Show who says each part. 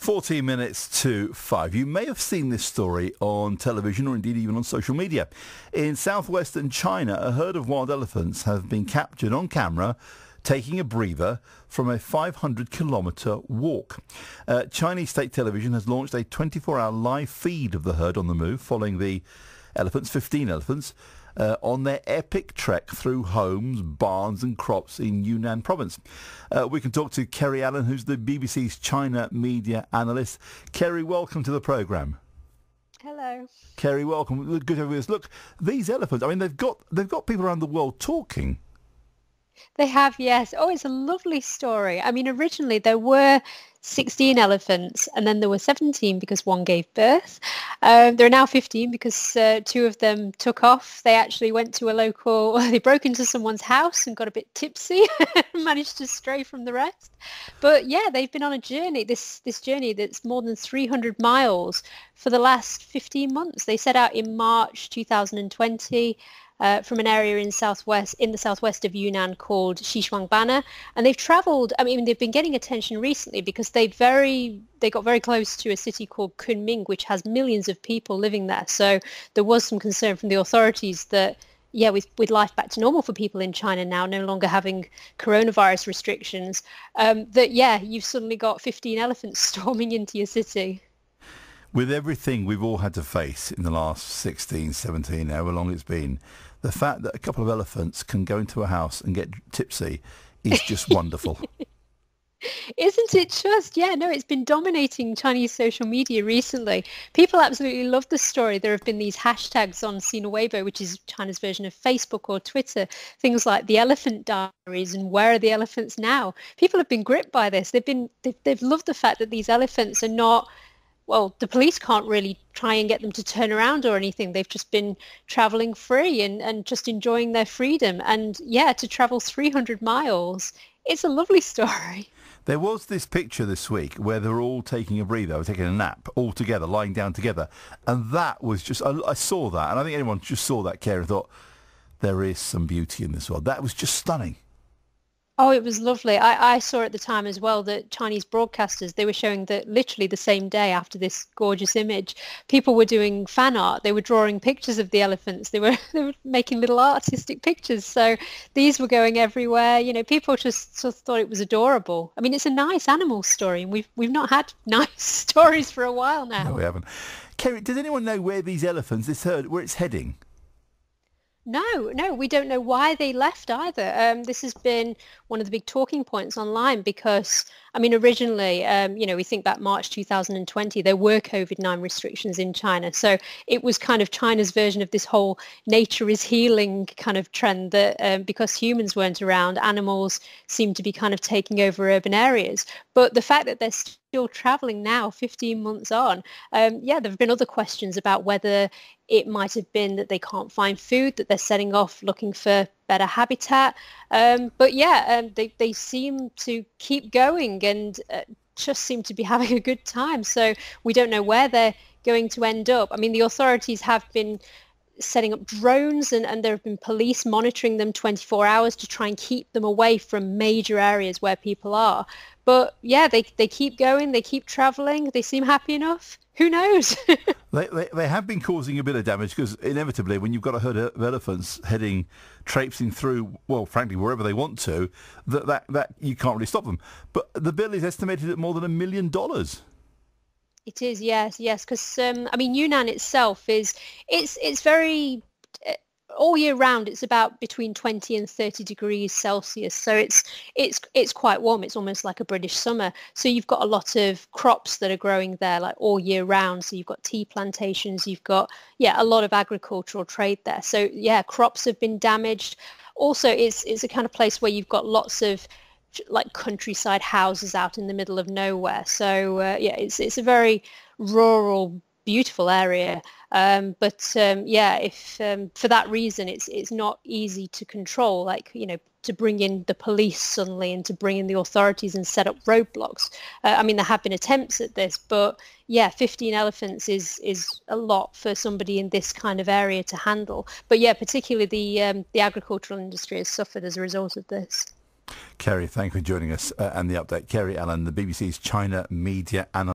Speaker 1: 14 minutes to 5. You may have seen this story on television or indeed even on social media. In southwestern China, a herd of wild elephants have been captured on camera taking a breather from a 500-kilometre walk. Chinese state television has launched a 24-hour live feed of the herd on the move following the elephants, 15 elephants, on their epic trek through homes, barns and crops in Yunnan province. We can talk to Kerry Allen, who's the BBC's China media analyst. Kerry, welcome to the programme.
Speaker 2: Hello.
Speaker 1: Kerry, welcome. Good to have you with us. Look, these elephants, I mean, they've got people around the world talking.
Speaker 2: They have, yes. Oh, it's a lovely story. I mean, originally there were 16 elephants and then there were 17 because one gave birth. There are now 15 because two of them took off. They actually went to they broke into someone's house and got a bit tipsy and managed to stray from the rest. But yeah, they've been on a journey, this journey that's more than 300 miles for the last 15 months. They set out in March 2020. From an area in the southwest of Yunnan called Xishuangbanna, and they've travelled. I mean, they've been getting attention recently because they got very close to a city called Kunming, which has millions of people living there. So there was some concern from the authorities that, yeah, with life back to normal for people in China now, no longer having coronavirus restrictions, that yeah, you've suddenly got 15 elephants storming into your city.
Speaker 1: With everything we've all had to face in the last 16, 17, however long it's been, the fact that a couple of elephants can go into a house and get tipsy is just wonderful.
Speaker 2: Isn't it just? Yeah, no, it's been dominating Chinese social media recently. People absolutely love the story. There have been these hashtags on Sina Weibo, which is China's version of Facebook or Twitter, things like the elephant diaries and where are the elephants now? People have been gripped by this. They've loved the fact that these elephants are not, well, the police can't really try and get them to turn around or anything. They've just been travelling free and just enjoying their freedom. And yeah, to travel 300 miles, it's a lovely story.
Speaker 1: There was this picture this week where they were all taking a breather, taking a nap, all together, lying down together. And that was just, I saw that, and I think anyone just saw that, Kerry, and thought, there is some beauty in this world. That was just stunning.
Speaker 2: Oh, it was lovely. I saw at the time as well that Chinese broadcasters, they were showing that literally the same day after this gorgeous image, people were doing fan art. They were drawing pictures of the elephants. They were making little artistic pictures. So these were going everywhere. You know, people just thought it was adorable. I mean, it's a nice animal story, and we've not had nice stories for a while now.
Speaker 1: No, we haven't. Kerry, does anyone know where these elephants, this herd, where it's heading?
Speaker 2: No, we don't know why they left either. This has been one of the big talking points online because, I mean, originally, we think back March 2020, there were COVID-19 restrictions in China. So it was kind of China's version of this whole nature is healing kind of trend that because humans weren't around, animals seemed to be kind of taking over urban areas. But the fact that they're still travelling now, 15 months on, there have been other questions about whether it might have been that they can't find food, that they're setting off looking for better habitat. But yeah, they seem to keep going and just seem to be having a good time. So we don't know where they're going to end up. I mean, the authorities have been setting up drones and there have been police monitoring them 24 hours to try and keep them away from major areas where people are. But yeah, they keep going, they keep travelling, they seem happy enough. Who knows?
Speaker 1: They have been causing a bit of damage because inevitably when you've got a herd of elephants traipsing through, well, frankly, wherever they want to, that you can't really stop them. But the bill is estimated at more than $1 million.
Speaker 2: It is, yes, because I mean, Yunnan itself it's very all year round. It's about between 20 and 30 degrees Celsius, so it's quite warm. It's almost like a British summer. So you've got a lot of crops that are growing there, like all year round. So you've got tea plantations. You've got a lot of agricultural trade there. So yeah, crops have been damaged. Also, it's a kind of place where you've got lots of like countryside houses out in the middle of nowhere. So it's a very rural, beautiful area. If for that reason it's not easy to control, like, you know, to bring in the police suddenly and to bring in the authorities and set up roadblocks. I mean, there have been attempts at this, but yeah, 15 elephants is a lot for somebody in this kind of area to handle. But yeah, particularly the agricultural industry has suffered as a result of this.
Speaker 1: Kerry, thank you for joining us and the update. Kerry Allen, the BBC's China media analyst.